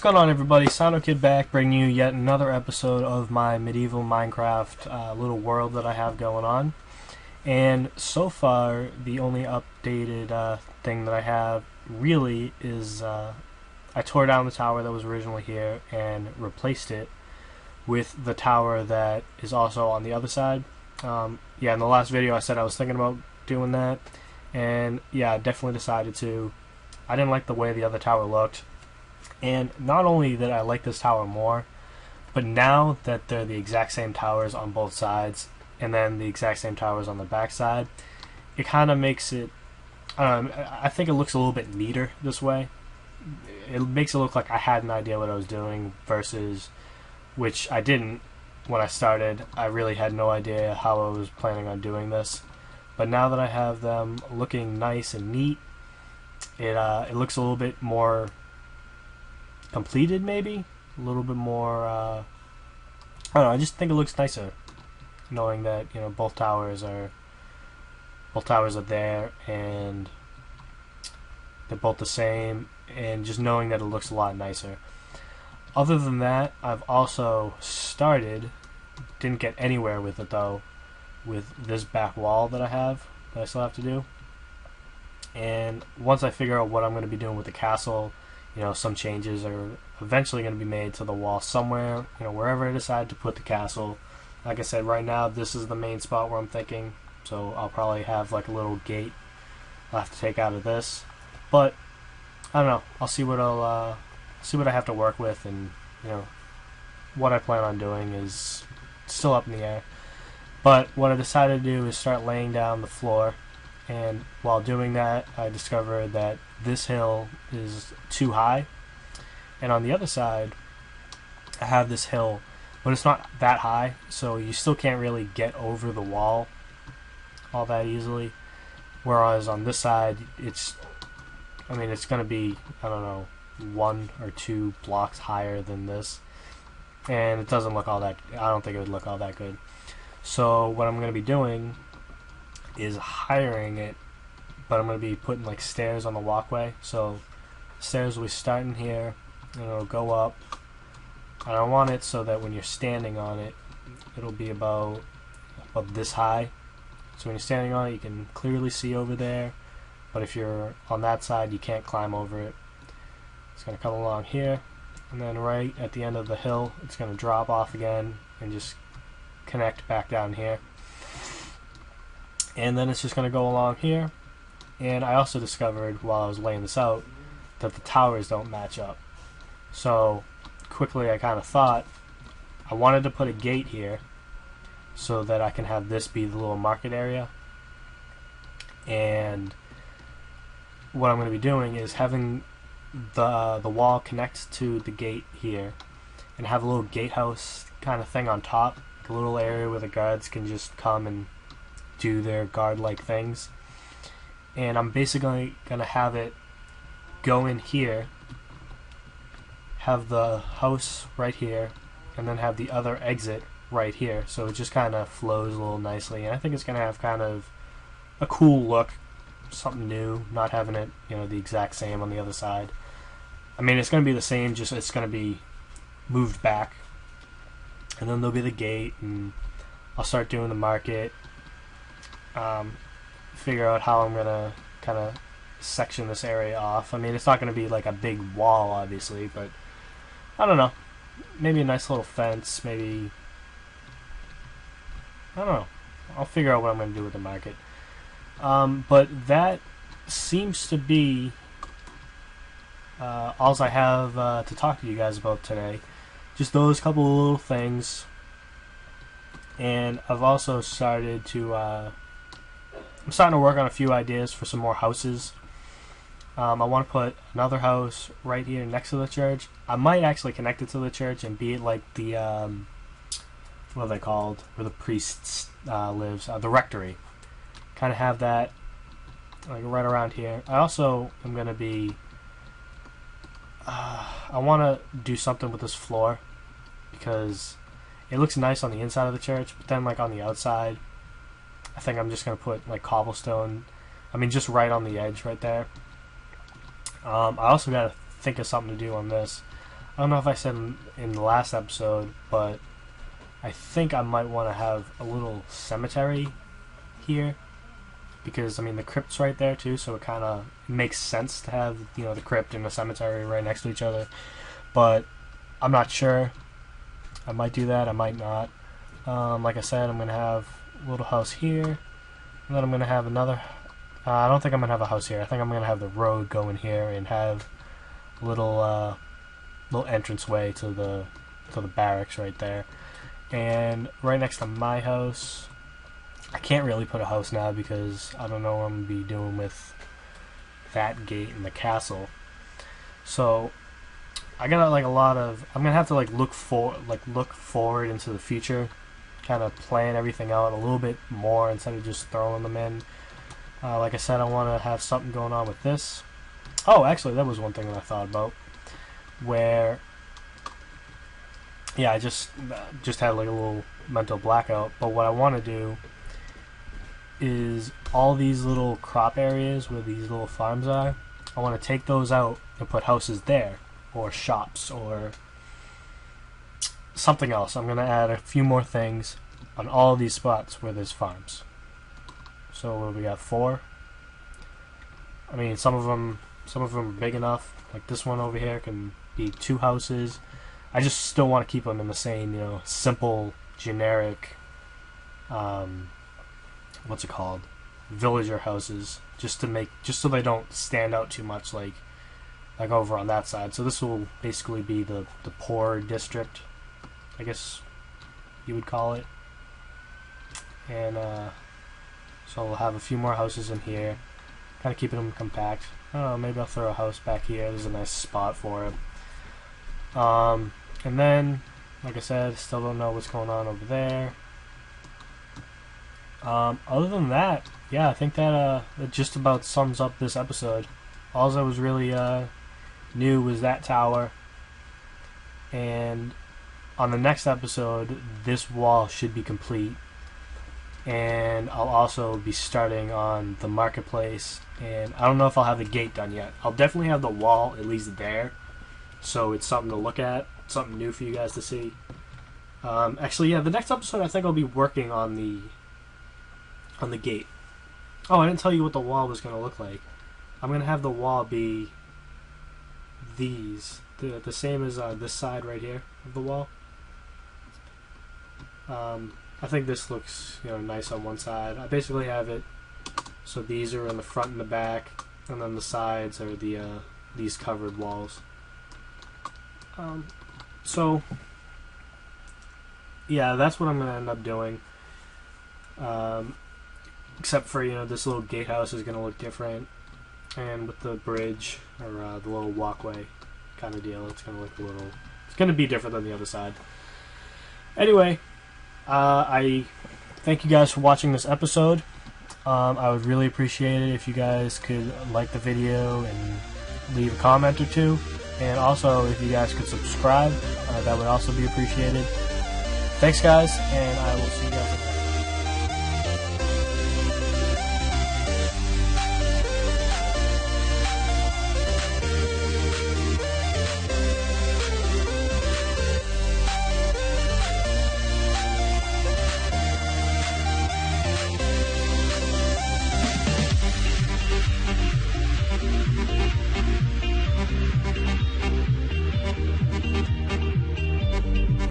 going on, everybody? TheSanoKid back, bringing you yet another episode of my medieval Minecraft little world that I have going on. And so far, the only updated thing that I have really is I tore down the tower that was originally here and replaced it with the tower that is also on the other side. Yeah, in the last video I said I was thinking about doing that, and yeah, I definitely decided to. I didn't like the way the other tower looked. And not only that I like this tower more, but now that they're the exact same towers on both sides, and then the exact same towers on the back side, it kind of makes it, I think it looks a little bit neater this way. It makes it look like I had an idea what I was doing, versus, which I didn't when I started. I really had no idea how I was planning on doing this. But now that I have them looking nice and neat, it looks a little bit more completed, maybe a little bit more. I don't know. I just think it looks nicer, knowing that both towers are there and they're both the same, and just knowing that it looks a lot nicer. Other than that, I've also started, didn't get anywhere with it though, with this back wall that I still have to do. And once I figure out what I'm going to be doing with the castle, some changes are eventually going to be made to the wall somewhere, wherever I decide to put the castle. Like I said, right now this is the main spot where I'm thinking, so I'll probably have like a little gate I'll have to take out of this. But I don't know. I'll see what I have to work with, and what I plan on doing is still up in the air. But what I decided to do is start laying down the floor. And while doing that, I discovered that this hill is too high, and on the other side I have this hill, but it's not that high, so you still can't really get over the wall all that easily. Whereas on this side, it's going to be, I don't know, 1 or 2 blocks higher than this, and it doesn't look all that, I don't think it would look all that good. So what I'm going to be doing is hiring it, but I'm going to be putting like stairs on the walkway. So stairs will be starting here and it'll go up, and I want it so that when you're standing on it, it'll be about this high, so when you're standing on it you can clearly see over there, but if you're on that side you can't climb over it. It's going to come along here, and then right at the end of the hill it's going to drop off again and just connect back down here. And then it's just going to go along here. And I also discovered while I was laying this out that the towers don't match up. So quickly I kind of thought I wanted to put a gate here so that I can have this be the little market area. And what I'm going to be doing is having the wall connect to the gate here, and have a little gatehouse kind of thing on top, like a little area where the guards can just come and do their guard-like things. And I'm basically going to have it go in here, have the house right here, and then have the other exit right here, so it just kind of flows a little nicely. And I think it's going to have kind of a cool look, something new, not having it the exact same on the other side. I mean, it's going to be the same, just it's going to be moved back, and then there'll be the gate, and I'll start doing the market. Figure out how I'm gonna kind of section this area off. I mean, it's not gonna be like a big wall, obviously, but I don't know. Maybe a nice little fence. Maybe, I don't know. I'll figure out what I'm gonna do with the market. But that seems to be all I have to talk to you guys about today. Just those couple of little things. And I've also started to I'm starting to work on a few ideas for some more houses. I want to put another house right here next to the church. I might actually connect it to the church and be it like the what are they called, where the priest lives, the rectory. Kind of have that like right around here. I also am going to be I want to do something with this floor, because it looks nice on the inside of the church, but then like on the outside I think I'm just going to put like cobblestone, just right on the edge right there. I also got to think of something to do on this. I don't know if I said in the last episode, but I think I might want to have a little cemetery here, because I mean the crypt's right there too, so it kind of makes sense to have, you know, the crypt and the cemetery right next to each other. But I'm not sure. I might do that, I might not. Like I said, I'm gonna have a little house here, and then I'm gonna have another. I don't think I'm gonna have a house here. I think I'm gonna have the road go in here and have a little entranceway to the barracks right there. And right next to my house, I can't really put a house now because I don't know what I'm gonna be doing with that gate in the castle. So I got like a lot of. I'm gonna have to look forward into the future, kind of plan everything out a little bit more instead of just throwing them in. Like I said, I want to have something going on with this. Oh, actually, that was one thing that I thought about. Where, yeah, I just had like a little mental blackout. But what I want to do is all these little crop areas where these little farms are, I want to take those out and put houses there, or shops, or something else. I'm going to add a few more things on all of these spots where there's farms. So we got 4. I mean, some of them are big enough. Like this one over here can be 2 houses. I just still want to keep them in the same, you know, simple, generic, what's it called, villager houses, just so they don't stand out too much, like over on that side. So this will basically be the poor district, I guess you would call it. And so we'll have a few more houses in here, kind of keeping them compact. I don't know, maybe I'll throw a house back here. There's a nice spot for it. And then, like I said, still don't know what's going on over there. Other than that, yeah, I think that just about sums up this episode. All that was really new was that tower. And on the next episode, this wall should be complete. And I'll also be starting on the marketplace, and I don't know if I'll have the gate done yet. I'll definitely have the wall at least there, so it's something to look at, something new for you guys to see. Actually, yeah, the next episode I think I'll be working on the gate. Oh, I didn't tell you what the wall was going to look like. I'm going to have the wall be the same as this side right here of the wall. I think this looks, you know, nice on one side. I basically have it so these are in the front and the back, and then the sides are these covered walls. So yeah, that's what I'm gonna end up doing. Except for, you know, this little gatehouse is gonna look different, and with the bridge or the little walkway kind of deal, it's gonna look it's gonna be different than the other side. Anyway. I thank you guys for watching this episode. I would really appreciate it if you guys could like the video and leave a comment or two. And also, if you guys could subscribe, that would also be appreciated. Thanks, guys, and I will see you guys next time.